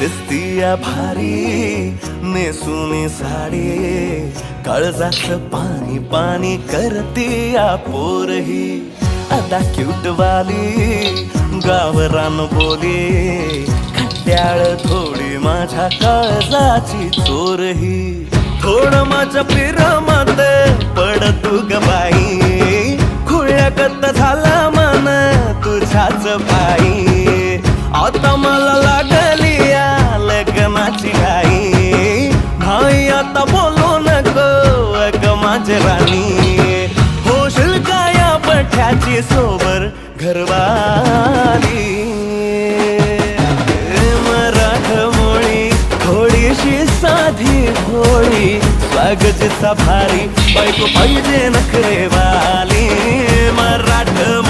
दिसतीया भारी नेसुनी साडी, काळजाच पाणी पाणी करतीया पोरही. आता क्यूट वाली गावरान बोली, खट्याळ थोडी माझ्या काळजाची चोरही. थोडं माझ्या प्रेमात पड तू ग बाई, खुळ्यागत झाला मन तुझ्याच पायी. आता मला लागली या लग्नाची घाई, भाई आता बोलू नको अग माझी राणी. होशील का या पठ्याची सोबर घरवाली. मराठमोळी थोडीशी साधी भोळी, स्वागतीचा भारी बायको पाहिजे नखरेवाली. मराठमोळी